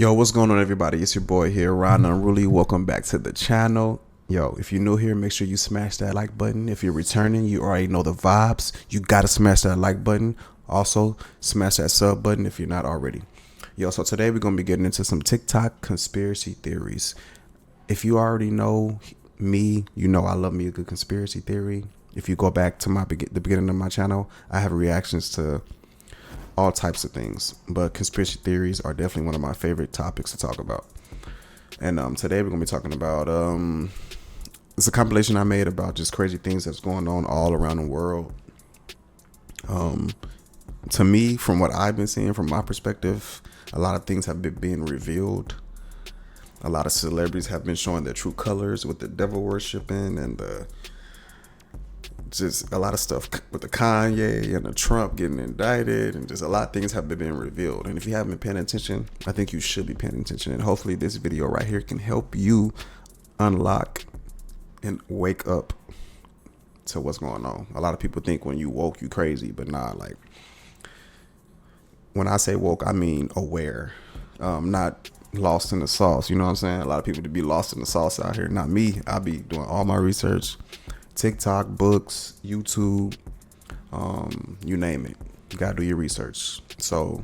Yo, what's going on, everybody? It's your boy here, Ron Unruly. Welcome back to the channel. Yo, if you're new here, make sure you smash that like button. If you're returning, you already know the vibes. You gotta smash that like button. Also, smash that sub button if you're not already. Yo, so today we're gonna be getting into some TikTok conspiracy theories. If you already know me, you know I love me a good conspiracy theory. If you go back to the beginning of my channel, I have reactions to all types of things, but conspiracy theories are definitely one of my favorite topics to talk about. And today we're gonna be talking about it's a compilation I made about just crazy things that's going on all around the world. To me, from what I've been seeing, from my perspective, a lot of things have been being revealed. A lot of celebrities have been showing their true colors with the devil worshiping and just a lot of stuff with the Kanye and the Trump getting indicted, and just a lot of things have been being revealed. And if you haven't been paying attention, I think you should be paying attention. And hopefully this video right here can help you unlock and wake up to what's going on. A lot of people think when you woke, you crazy, but nah, like when I say woke, I mean aware, not lost in the sauce. You know what I'm saying? A lot of people to be lost in the sauce out here. Not me. I be doing all my research. TikTok, books, YouTube, you name it. You gotta do your research. So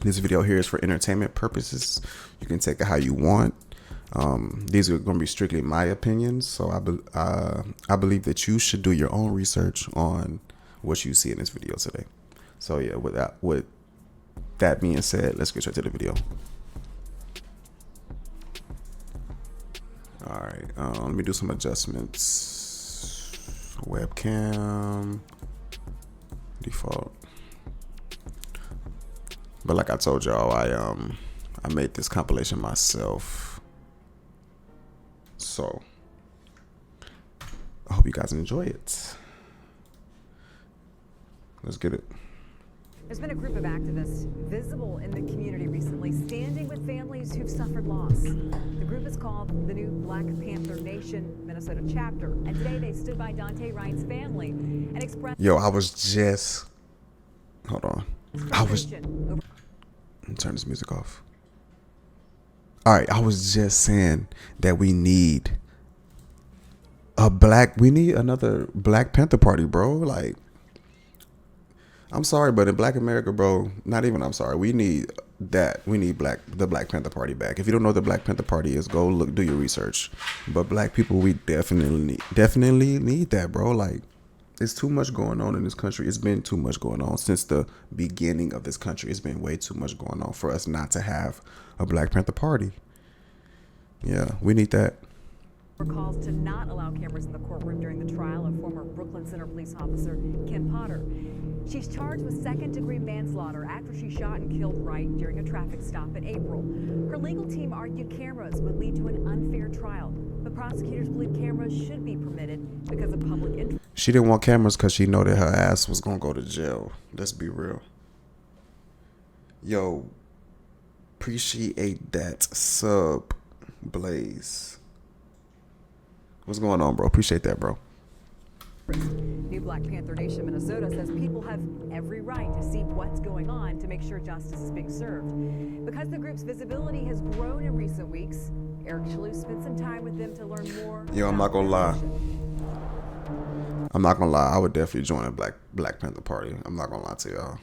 this video here is for entertainment purposes. You can take it how you want. These are going to be strictly my opinions. So I believe that you should do your own research on what you see in this video today. So yeah, with that being said, let's get straight to the video. All right, let me do some adjustments. Webcam default. But like I told y'all, I made this compilation myself. So I hope you guys enjoy it. Let's get it. There's been a group of activists visible in the community recently, standing with families who've suffered loss. The group is called the New Black Panther Nation Minnesota chapter, and today they stood by Dante Ryan's family and expressed. Yo, I was just, hold on. Let me turn this music off. All right, I was just saying that we need another Black Panther Party, bro. Like, I'm sorry, but in Black America, bro, not even I'm sorry. We need that. We need the Black Panther Party back. If you don't know what the Black Panther Party is, go look, do your research. But black people, we definitely need that, bro. Like, it's too much going on in this country. It's been too much going on since the beginning of this country. It's been way too much going on for us not to have a Black Panther Party. Yeah, we need that. Calls to not allow cameras in the courtroom during the trial of former Brooklyn Center police officer Kim Potter. She's charged with second-degree manslaughter after she shot and killed Wright during a traffic stop in April. Her legal team argued cameras would lead to an unfair trial, but prosecutors believe cameras should be permitted because of public interest. She didn't want cameras because she know that her ass was gonna go to jail. Let's be real. Yo, appreciate that sub, Blaze. What's going on, bro? Appreciate that, bro. New Black Panther Nation Minnesota says people have every right to see what's going on to make sure justice is being served. Because the group's visibility has grown in recent weeks, Eric Chalou spent some time with them to learn more. Yo, I'm not gonna lie. I would definitely join a Black Panther Party. I'm not gonna lie to y'all.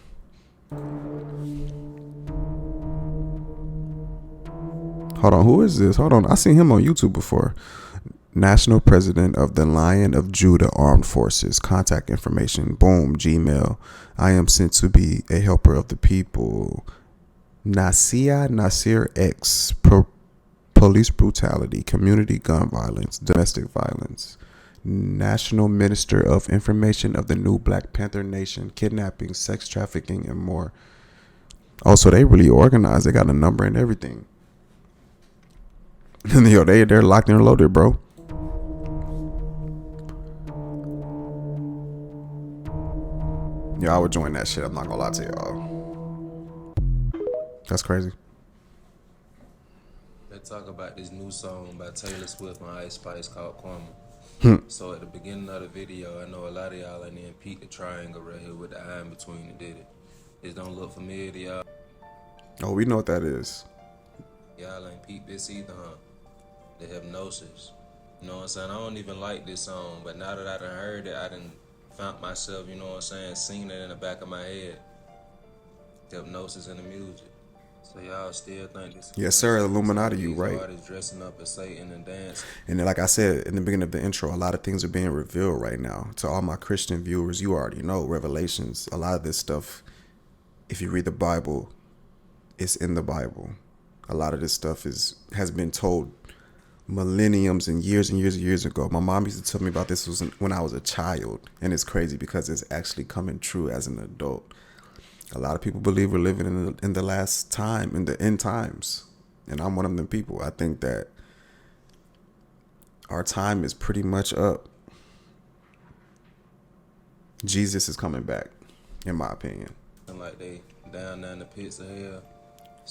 Hold on, who is this? Hold on, I seen him on YouTube before. National President of the Lion of Judah Armed Forces. Contact information. Boom. Gmail. I am sent to be a helper of the people. Nasir X. Police brutality. Community gun violence. Domestic violence. National Minister of Information of the New Black Panther Nation. Kidnapping, sex trafficking, and more. Also, they really organized. They got a number and everything. Yo, they're locked and loaded, bro. Yeah, I would join that shit. I'm not gonna lie to y'all. That's crazy. Let's talk about this new song by Taylor Swift and Ice Spice called Karma. So at the beginning of the video, I know a lot of y'all in there peek the triangle right here with the eye in between and did it. It don't look familiar to y'all. Oh, we know what that is. Y'all ain't peeped this either, huh? The hypnosis. You know what I'm saying? I don't even like this song, but now that I done heard it, I done found myself, you know what I'm saying, singing it in the back of my head. The hypnosis and the music. So y'all still think this is Yes, sir. Illuminati, you these right. artists dressing up as Satan and dancing. And then, like I said in the beginning of the intro, a lot of things are being revealed right now. To all my Christian viewers, you already know Revelations. A lot of this stuff, if you read the Bible, it's in the Bible. A lot of this stuff has been told millenniums and years and years ago. My mom used to tell me about this when I was a child, and it's crazy because it's actually coming true as an adult. A lot of people believe we're living in the last time, in the end times, and I'm one of them people. I think that our time is pretty much up. Jesus is coming back, in my opinion. Like they down there in the pits of hell.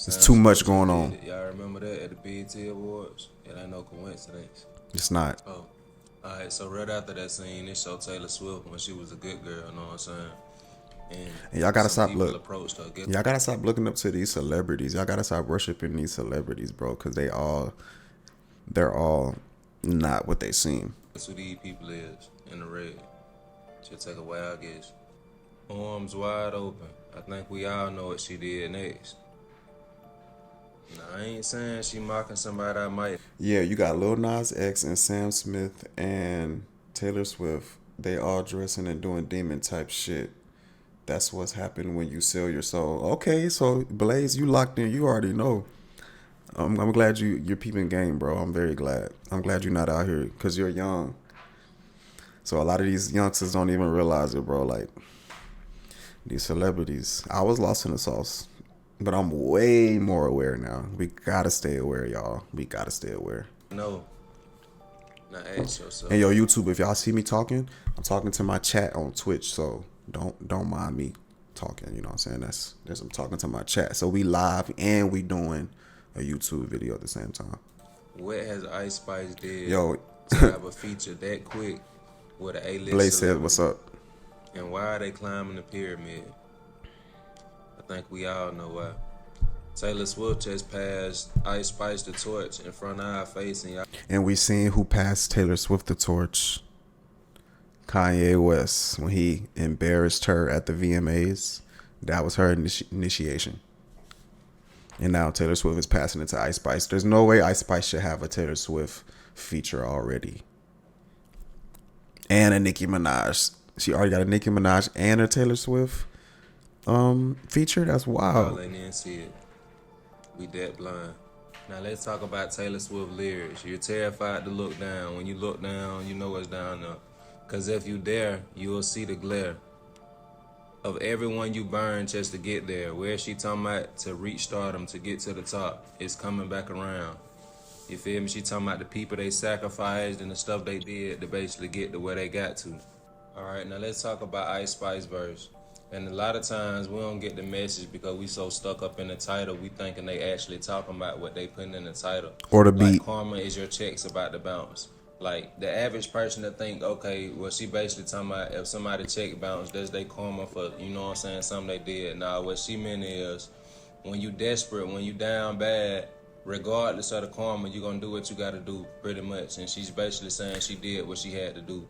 There's too much going on. Y'all remember that at the BET Awards? It ain't no coincidence. It's not. Oh, alright. So right after that scene, they showed Taylor Swift when she was a good girl. You know what I'm saying? And y'all gotta stop Y'all gotta stop looking up to these celebrities. Y'all gotta stop worshiping these celebrities, bro, because they're all not what they seem. That's who these people is in the red. She'll take a wild guess. Arms wide open. I think we all know what she did next. Now, I ain't saying she mocking somebody I might. Yeah, you got Lil Nas X and Sam Smith and Taylor Swift. They all dressing and doing demon type shit. That's what's happened when you sell your soul. Okay, so Blaze, you locked in. You already know. I'm glad you're peeping game, bro. I'm very glad. I'm glad you're not out here because you're young. So a lot of these youngsters don't even realize it, bro. Like these celebrities. I was lost in the sauce, but I'm way more aware now. We gotta stay aware, y'all. We gotta stay aware. No. Now ask yourself. And yo, YouTube, if y'all see me talking, I'm talking to my chat on Twitch, so don't mind me talking. You know what I'm saying? I'm talking to my chat. So we live and we doing a YouTube video at the same time. What has Ice Spice did Yo, to have a feature that quick with an A-list Blaze said, celebrity? "What's up?" And why are they climbing the pyramid? I think we all know why. Taylor Swift just passed Ice Spice the torch in front of our face, and y'all. And we seen who passed Taylor Swift the torch. Kanye West, when he embarrassed her at the VMAs. That was her initiation. And now Taylor Swift is passing it to Ice Spice. There's no way Ice Spice should have a Taylor Swift feature already. And a Nicki Minaj. She already got a Nicki Minaj and a Taylor Swift feature. That's wild. Y'all ain't even see it. We that blind. Now let's talk about Taylor Swift lyrics. You're terrified to look down. When you look down, you know what's down there. Cause if you dare, you will see the glare of everyone you burn just to get there. Where she talking about to reach stardom, to get to the top. It's coming back around. You feel me? She talking about the people they sacrificed and the stuff they did to basically get to where they got to. Alright, now let's talk about Ice Spice verse. And a lot of times we don't get the message because we so stuck up in the title, we thinking they actually talking about what they putting in the title. Or the beat. Like karma is your checks about to bounce. Like the average person that think, okay, well she basically talking about if somebody check bounce, that's their karma for, you know what I'm saying, something they did. Nah, what she meant is when you desperate, when you down bad, regardless of the karma, you're gonna do what you gotta do pretty much. And she's basically saying she did what she had to do.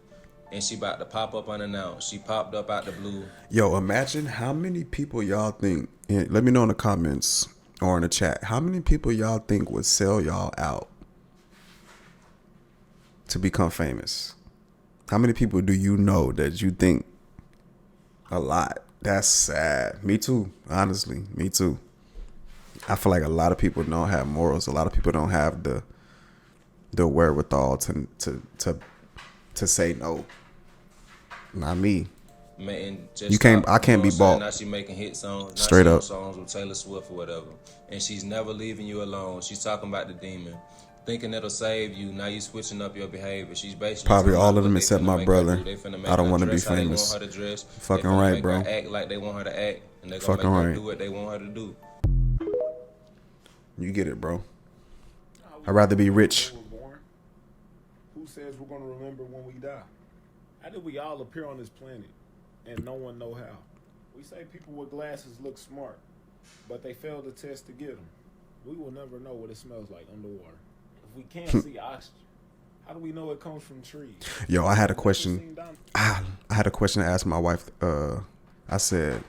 And she about to pop up unannounced. She popped up out the blue. Yo, imagine how many people y'all think, and let me know in the comments or in the chat, how many people y'all think would sell y'all out to become famous? How many people do you know that you think? A lot. That's sad. Me too, honestly. Me too. I feel like a lot of people don't have morals. A lot of people don't have the wherewithal to say no. Not me. Man, just you can't. stop, I can't be bought. Now she making hit songs. Straight up. Songs with Taylor Swift or whatever, and she's never leaving you alone. She's talking about the demon, thinking it'll save you. Now you switching up your behavior. She's basically probably all of them they except finna my make brother. her do. They finna make I don't her want to be dress how they famous. want her to dress. Fucking they finna right, make bro. Her act like they want her to act, and they gonna Fucking make her right. do what they want her to do. You get it, bro. I'd rather be rich. Who says we're gonna remember when we die? How did we all appear on this planet and no one know how? We say people with glasses look smart, but they fail the test to get them. We will never know what it smells like underwater. If we can't see oxygen, how do we know it comes from trees? Yo, I had a Never question. seen down- I had a question to ask my wife. I said,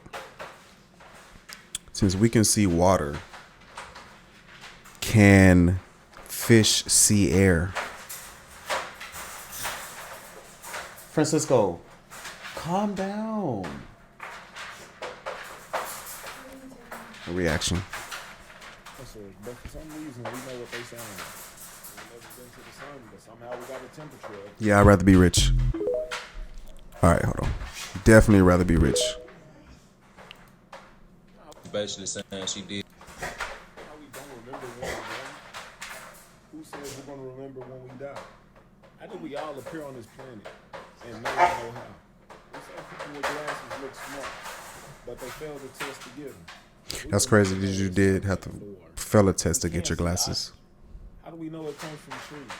since we can see water, can fish see air? Francisco, calm down. A reaction. Dinosaurs, but for some reason we know what they sound like. We've never been to the sun, but somehow we got a temperature of Yeah, I'd rather be rich. All right, hold on. Definitely rather be rich. Basically saying she did. how we don't remember when we're born. Who says we're gonna remember when we die? How did we all appear on this planet and no one know how? We say people with glasses look smart, but they fail the test to get them. That's crazy that you did have to fail a test to get your glasses. How do we know it comes from trees?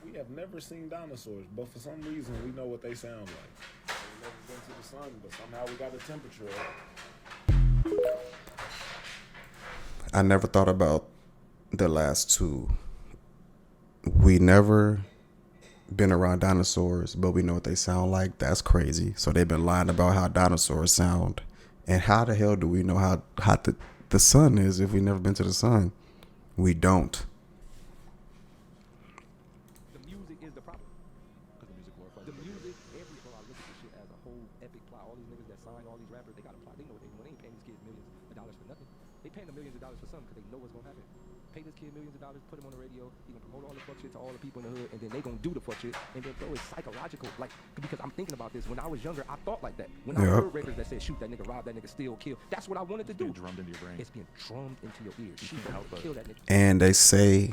We have never seen dinosaurs, but for some reason we know what they sound like. We've never been to the sun, but somehow we got a temperature of it. I never thought about the last two. We never been around dinosaurs, but we know what they sound like. That's crazy. So they've been lying about how dinosaurs sound. And how the hell do we know how hot the sun is if we've never been to the sun? We don't. The music is the problem. Because the music glorifies the music. Everybody, I look at this shit as a whole epic plot. All these niggas that sign all these rappers, they got a plot. They know what they ain't paying these kids millions of dollars for nothing. They paying them millions of dollars for something because they know what's gonna happen. Pay this kid millions of dollars, put him on the radio, he gonna promote all the fuck shit to all the people in the hood, and then they gonna do the fuck shit. And then, bro, it's psychological. Like, because I'm thinking about this. When I was younger, I thought like that. When I heard records that said shoot that nigga, rob that nigga, steal, kill, that's what I wanted to do. It's drummed into your brain. It's being drummed into your ears. Shoot that nigga, kill that nigga. And they say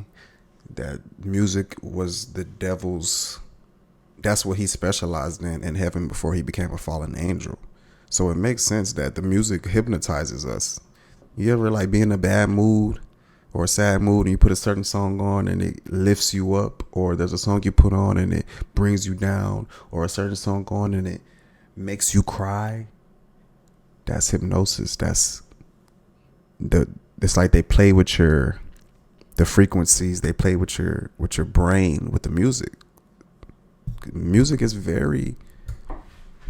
that music was the devil's, that's what he specialized in heaven before he became a fallen angel. So it makes sense that the music hypnotizes us. You ever like be in a bad mood or a sad mood and you put a certain song on and it lifts you up, or there's a song you put on and it brings you down, or a certain song on and it makes you cry? That's hypnosis. It's like they play with the frequencies, they play with your brain with the music. Music is very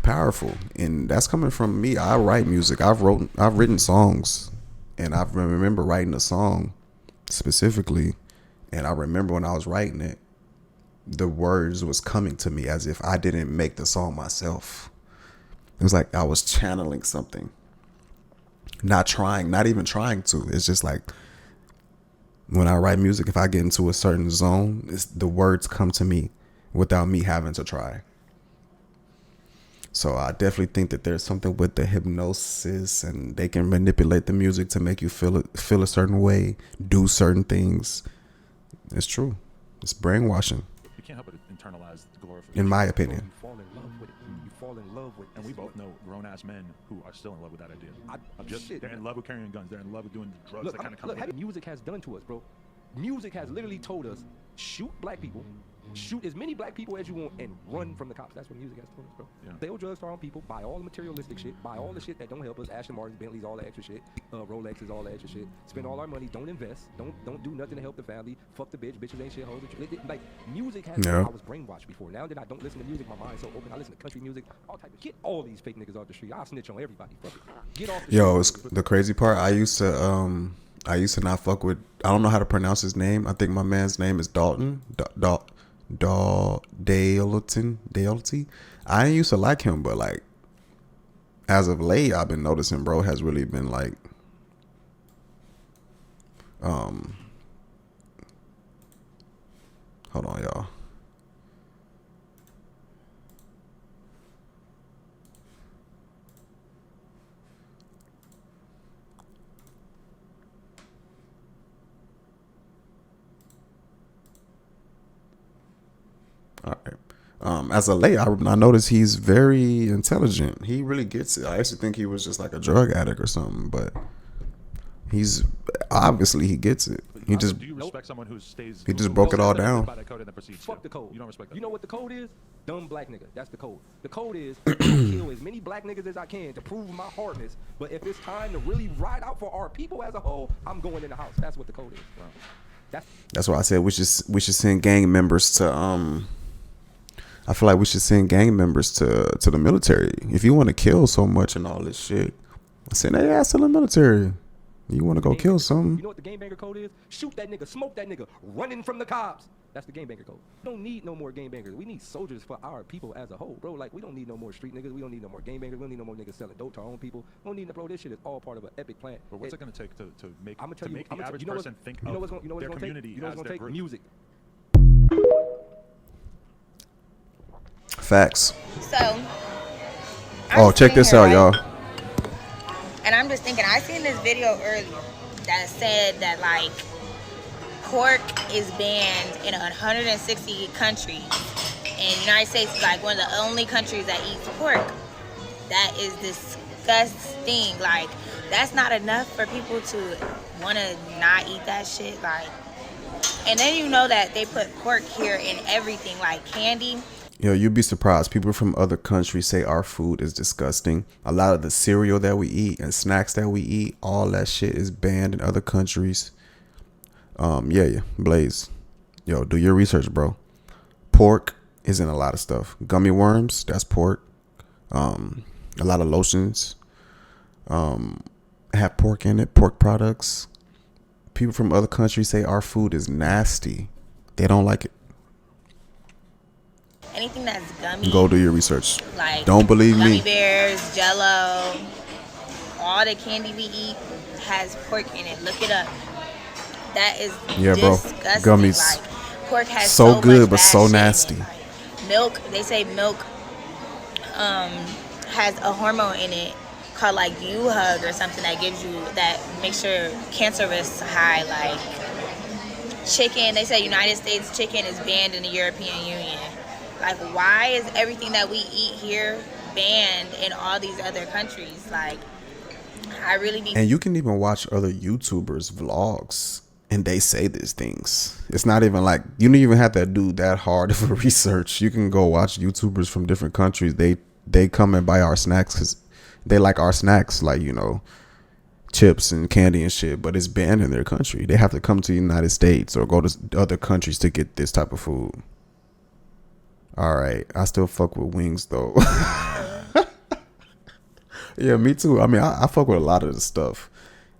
powerful, and that's coming from me. I write music. I've written songs, and I remember writing a song specifically, and I remember when I was writing it, the words was coming to me as if I didn't make the song myself. It was like I was channeling something, not even trying to. It's just like when I write music, if I get into a certain zone, the words come to me without me having to try. So I definitely think that there's something with the hypnosis, and they can manipulate the music to make you feel a certain way, do certain things. It's true. It's brainwashing, You can't help but internalize the glorification. in my opinion. You fall in love with it. You fall in love with it. And we both know grown-ass men who are still in love with that idea. Shit, They're in love with carrying guns. They're in love with doing the drugs that kind of come with look, it. music has done to us, bro. Music has literally told us, shoot black people, shoot as many black people as you want, and run from the cops. That's what music has told us, bro. Yeah. Sell drugs to our own people, buy all the materialistic shit, buy all the shit that don't help us, Aston Martins, Bentleys, all the extra shit, Rolexes, all the extra shit, spend all our money, don't invest, don't do nothing to help the family, fuck the bitches ain't shit, hoes. Like, music has Yeah. I was brainwashed before. Now that I don't listen to music, my mind's so open. I listen to country music, all type of, get all these fake niggas off the street. I'll snitch on everybody. Fuck it. Get off the Yo, street. it's the crazy part. I used to not fuck with, I don't know how to pronounce his name. I think my man's name is Dalton. Dalton. I ain't used to like him, but like as of late, I've been noticing bro has really been like hold on, y'all. All right. As a late, I noticed he's very intelligent. He really gets it. I actually think he was just like a drug addict or something, but he's obviously he gets it. But He just Do you respect someone who stays? He just broke it all down. By that code and then proceeds Fuck to? the code. You don't respect that. You know what the code is? Dumb black nigga. That's the code. The code is I'm gonna kill as many black niggas as I can to prove my hardness. But if it's time to really ride out for our people as a whole, I'm going in the house. That's what the code is. Wow. That's why I said we should send gang members to I feel like we should send gang members to the military. If you want to kill so much and all this shit, send their ass to the military. You want to go kill something? You know what the game banger code is? Shoot that nigga, smoke that nigga, running from the cops. That's the game banger code. We don't need no more game bangers. We need soldiers for our people as a whole, bro. Like, we don't need no more street niggas. We don't need no more game bangers. We don't need no more niggas selling dope to our own people. We don't need no, bro. This shit is all part of an epic plan. But what's it going to take to make I'm the average person think you know of what's gonna their take? community You know what's as gonna their take? group? Music. Facts. So. Oh, check this out, y'all. And I'm just thinking, I seen this video earlier that said that like pork is banned in 160 countries, and the United States is like one of the only countries that eats pork. That is disgusting. Like, that's not enough for people to want to not eat that shit. Like, and then you know that they put pork here in everything, like candy. Yo, you'd be surprised. People from other countries say our food is disgusting. A lot of the cereal that we eat and snacks that we eat, all that shit is banned in other countries. Yeah, Blaze. Yo, do your research, bro. Pork is in a lot of stuff. Gummy worms, that's pork. A lot of lotions have pork in it, pork products. People from other countries say our food is nasty. They don't like it. Anything that's gummy. Go do your research. Like, don't believe gummy me. bears, Jello, all the candy we eat has pork in it. Look it up. That is disgusting. Gummies. Like, pork has so good much but bad so shit in it. nasty. Like, milk, they say milk has a hormone in it called like U-hug or something that gives you, that makes your cancer risk high. Like, chicken, they say United States chicken is banned in the European Union. Like, why is everything that we eat here banned in all these other countries? Like, I really need. And you can even watch other YouTubers vlogs and they say these things. It's not even like, you don't even have to do that hard of a research. You can go watch YouTubers from different countries. They come and buy our snacks because they like our snacks, like, you know, chips and candy and shit, but it's banned in their country. They have to come to the United States or go to other countries to get this type of food. All right, I still fuck with wings though. Yeah, me too. I mean, I fuck with a lot of the stuff,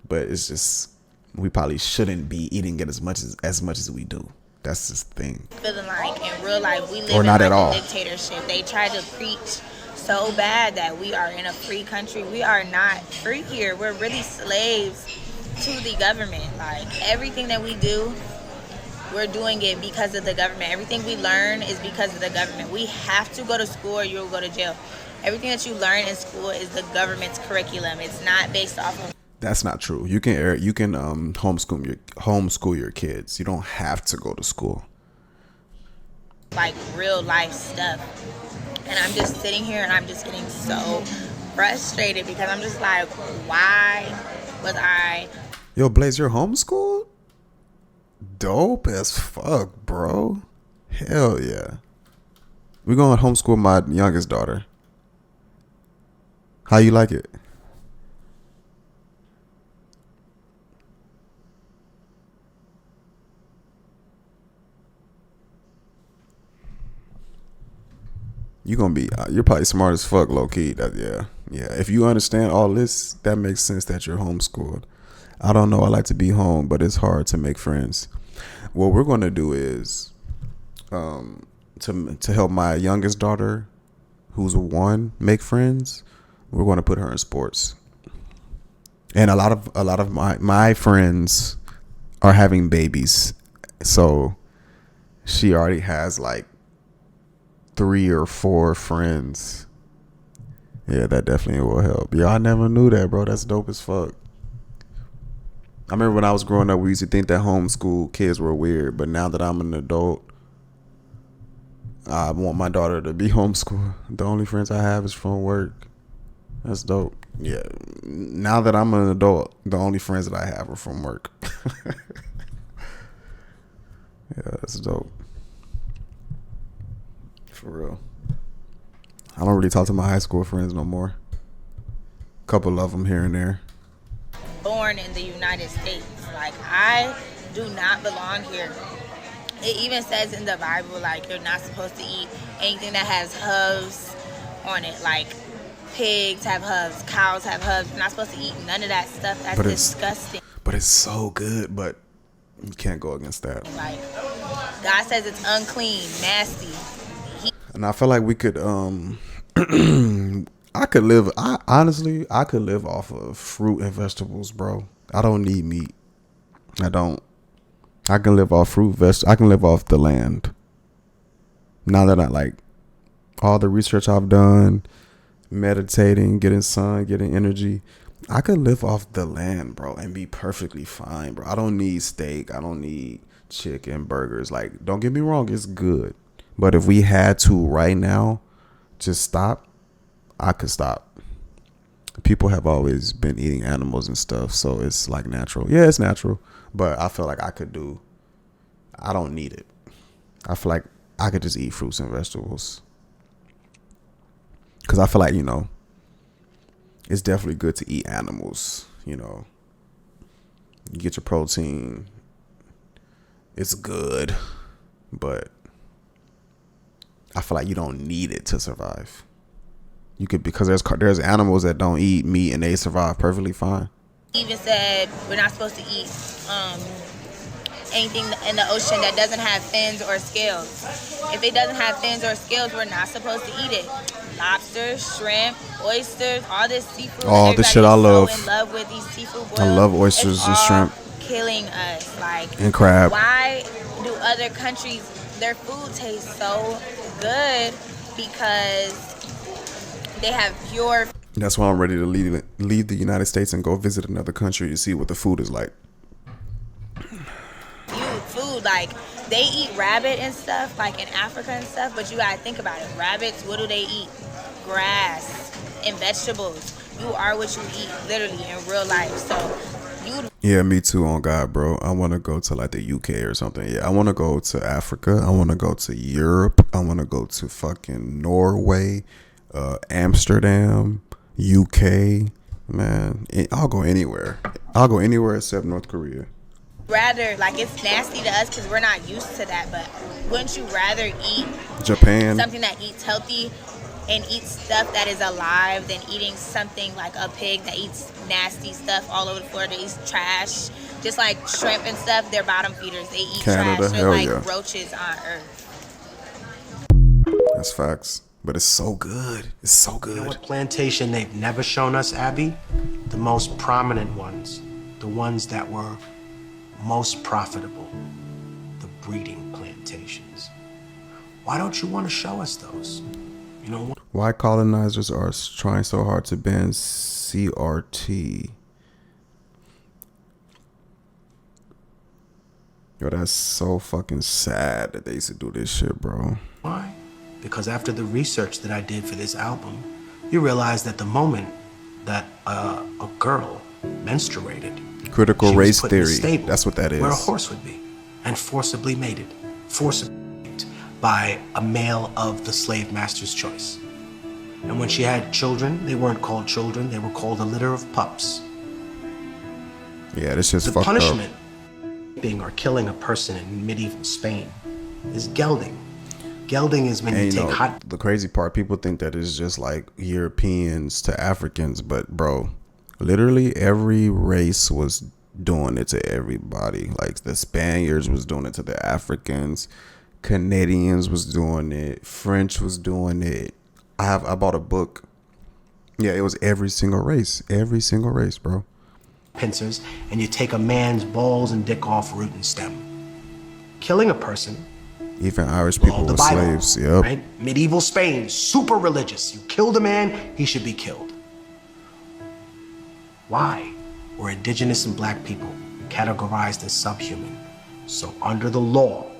but it's just, we probably shouldn't be eating it as much as we do. That's just the thing. Feeling like in real life we live Or in not like at all. a dictatorship. They try to preach so bad that we are in a free country. We are not free here. We're really slaves to the government. Like, everything that we do, we're doing it because of the government. Everything we learn is because of the government. We have to go to school or you'll go to jail. Everything that you learn in school is the government's curriculum. It's not based off of. That's not true. You can homeschool your kids. You don't have to go to school. Like, real life stuff. And I'm just sitting here and I'm just getting so frustrated because I'm just like, why was I? Yo, Blaze, you're homeschooled? Dope as fuck, bro. Hell yeah. We're going to homeschool my youngest daughter. How you like it? You're probably smart as fuck, low key. Yeah. If you understand all this, that makes sense that you're homeschooled. I don't know. I like to be home, but it's hard to make friends. What we're going to do is, to help my youngest daughter, who's 1, make friends. We're going to put her in sports. And a lot of my friends are having babies, so she already has like 3 or 4 friends. Yeah, that definitely will help. Yeah, I never knew that, bro. That's dope as fuck. I remember when I was growing up, we used to think that homeschool kids were weird, but now that I'm an adult, I want my daughter to be homeschooled. The only friends I have is from work. That's dope. Yeah. Now that I'm an adult, the only friends that I have are from work. Yeah, that's dope. For real. I don't really talk to my high school friends no more. Couple of them here and there. Born in the United States. Like, I do not belong here. It even says in the Bible, like, you're not supposed to eat anything that has hooves on it. Like, pigs have hooves, cows have hooves. You're not supposed to eat none of that stuff. That's disgusting. But it's so good, but you can't go against that. Like, God says it's unclean, nasty. And I feel like we could I could live off of fruit and vegetables, bro. I don't need meat. I don't. I can live off I can live off the land. Now that I like all the research I've done, meditating, getting sun, getting energy, I could live off the land, bro, and be perfectly fine, bro. I don't need steak. I don't need chicken, burgers. Like, don't get me wrong, it's good. But if we had to right now just stop, I could stop. People have always been eating animals and stuff, so it's like natural. Yeah, it's natural, but I feel like I don't need it. I feel like I could just eat fruits and vegetables. Because I feel like, it's definitely good to eat animals, You get your protein. It's good, but I feel like you don't need it to survive. You could, because there's animals that don't eat meat and they survive perfectly fine. Even said we're not supposed to eat anything in the ocean that doesn't have fins or scales. If it doesn't have fins or scales, we're not supposed to eat it. Lobster, shrimp, oysters, all this seafood. All this shit I love. So in love with these seafood boils. I love oysters and shrimp. Killing us, like, and crab. Why do other countries, their food tastes so good? Because they have pure. That's why I'm ready to leave the United States and go visit another country to see what the food is like. Food, like, they eat rabbit and stuff, like in Africa and stuff, but you gotta think about it. Rabbits, what do they eat? Grass and vegetables. You are what you eat, literally, in real life. So yeah, me too, on God, bro. I want to go to like the UK or something. Yeah, I want to go to Africa. I want to go to Europe. I want to go to fucking Norway, Amsterdam, UK. Man, I'll go anywhere. I'll go anywhere except North Korea. Rather, like, it's nasty to us because we're not used to that, but wouldn't you rather eat Japan, something that eats healthy and eats stuff that is alive than eating something like a pig that eats nasty stuff all over the floor, that eats trash? Just like shrimp and stuff, they're bottom feeders. They eat Canada, trash. They're like yeah. roaches on Earth. That's facts. But it's so good. It's so good. You know what plantation they've never shown us, Abby? The most prominent ones. The ones that were most profitable. The breeding plantations. Why don't you want to show us those? You know what? Why colonizers are trying so hard to ban CRT? Yo, that's so fucking sad that they used to do this shit, bro. Why? Because after the research that I did for this album, you realize that the moment that a girl menstruated, Critical race put in a theory. stable That's what that is. where a horse would be, and forcibly mated, forcibly by a male of the slave master's choice. And when she had children, they weren't called children, they were called a litter of pups. Yeah, this shit's The fucked punishment, up. raping or killing a person in medieval Spain, is gelding. Gelding is when you take hot. The crazy part, people think that it's just like Europeans to Africans, but bro, literally every race was doing it to everybody. Like the Spaniards was doing it to the Africans, Canadians was doing it, French was doing it. I bought a book. Yeah, it was every single race, bro. Pincers, and you take a man's balls and dick off root and stem. Killing a person. Even Irish people The were Bible, slaves. Yep. right? Medieval Spain, super religious. You killed a man, he should be killed. Why were indigenous and black people categorized as subhuman? So under the law,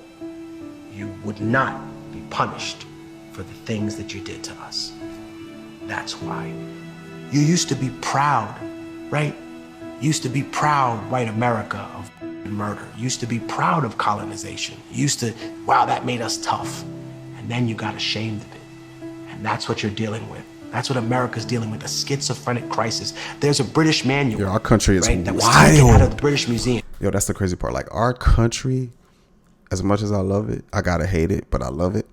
you would not be punished for the things that you did to us. That's why. You used to be proud, right? Used to be proud, white America, of and murder. You used to be proud of colonization. You used to, wow, that made us tough. And then you got ashamed of it. And that's what you're dealing with. That's what America's dealing with, a schizophrenic crisis. There's a British manual. Yo, our country is right, that was taken out of the British Museum. Yo, that's the crazy part. Like, our country, as much as I love it, I gotta hate it, but I love it.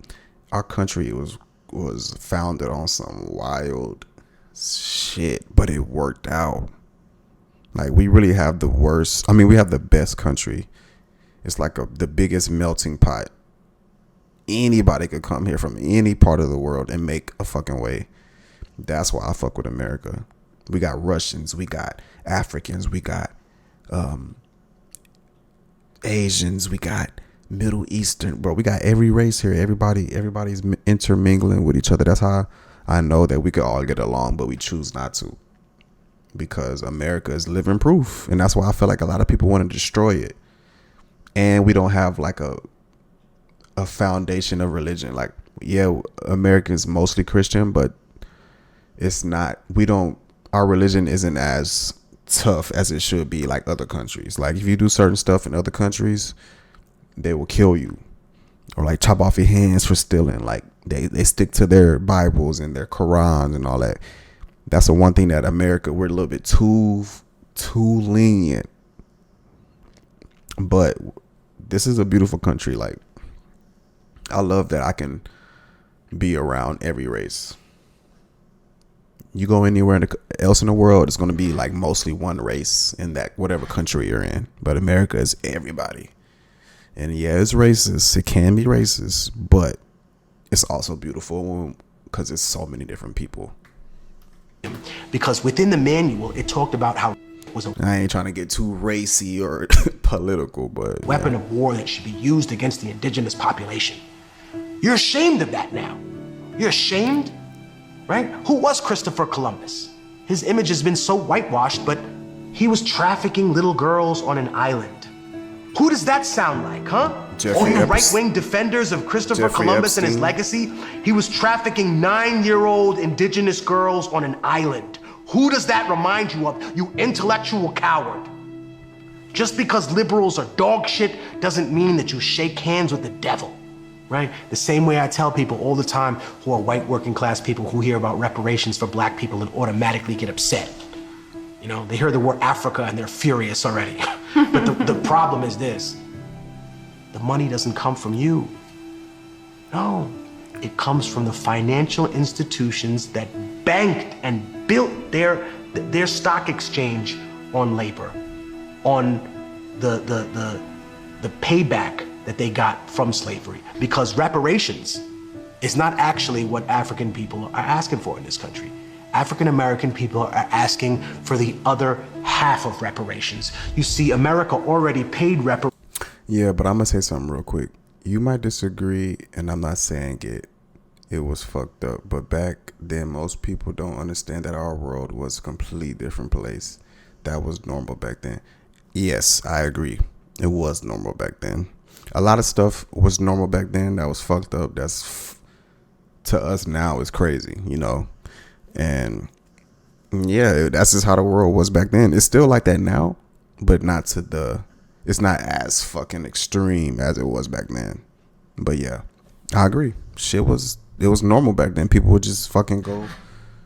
Our country was founded on some wild shit, but it worked out. Like, we really have the worst. I mean, we have the best country. It's like the biggest melting pot. Anybody could come here from any part of the world and make a fucking way. That's why I fuck with America. We got Russians, we got Africans, we got Asians, we got Middle Eastern, bro. We got every race here. Everybody's intermingling with each other. That's how I know that we could all get along, but we choose not to, because America is living proof. And that's why I feel like a lot of people want to destroy it. And we don't have like a foundation of religion. Like, yeah, America is mostly Christian, but it's not, our religion isn't as tough as it should be like other countries. Like, if you do certain stuff in other countries, they will kill you or like chop off your hands for stealing. Like, they stick to their Bibles and their Qurans and all that. That's the one thing that America, we're a little bit too lenient. But this is a beautiful country. Like, I love that I can be around every race. You go anywhere else in the world, it's going to be like mostly one race in that whatever country you're in. But America is everybody. And yeah, it's racist. It can be racist, but it's also beautiful because it's so many different people. Because within the manual, it talked about how it was I ain't trying to get too racy or political, but weapon of war that should be used against the indigenous population. You're ashamed of that now. You're ashamed, right? Who was Christopher Columbus? His image has been so whitewashed, but he was trafficking little girls on an island. Who does that sound like, huh? All you right-wing defenders of Christopher Columbus and his legacy? He was trafficking 9-year-old indigenous girls on an island. Who does that remind you of, you intellectual coward? Just because liberals are dog shit doesn't mean that you shake hands with the devil, right? The same way I tell people all the time who are white working class people who hear about reparations for black people and automatically get upset. You know, they hear the word Africa and they're furious already. But the problem is this. The money doesn't come from you. No, it comes from the financial institutions that banked and built their stock exchange on labor, on the payback that they got from slavery. Because reparations is not actually what African people are asking for in this country. African American people are asking for the other half of reparations. You see, America already paid reparations. Yeah, but I'm gonna say something real quick. You might disagree, and I'm not saying it was fucked up, but back then most people don't understand that our world was a completely different place. That was normal back then. Yes, I agree. It was normal back then. A lot of stuff was normal back then that was fucked up. That's to us now is crazy, you know. And yeah, that's just how the world was back then. It's still like that now, but it's not as fucking extreme as it was back then. But yeah, I agree. It was normal back then. People would just fucking go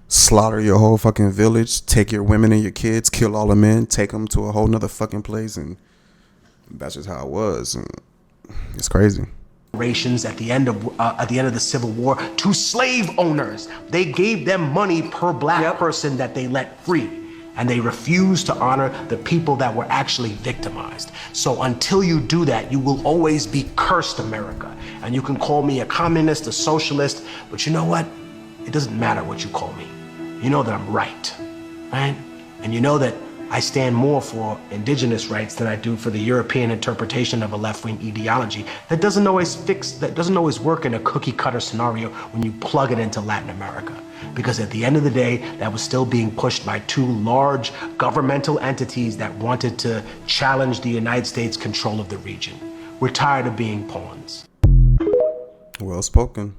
slaughter your whole fucking village, take your women and your kids, kill all the men, take them to a whole nother fucking place. And that's just how it was. And it's crazy. At the end of the Civil War to slave owners. They gave them money per black person that they let free, and they refused to honor the people that were actually victimized. So until you do that, you will always be cursed, America. And you can call me a communist, a socialist, but you know what? It doesn't matter what you call me. You know that I'm right? And you know that I stand more for indigenous rights than I do for the European interpretation of a left-wing ideology that doesn't always work in a cookie-cutter scenario when you plug it into Latin America. Because at the end of the day, that was still being pushed by two large governmental entities that wanted to challenge the United States' control of the region. We're tired of being pawns. Well spoken.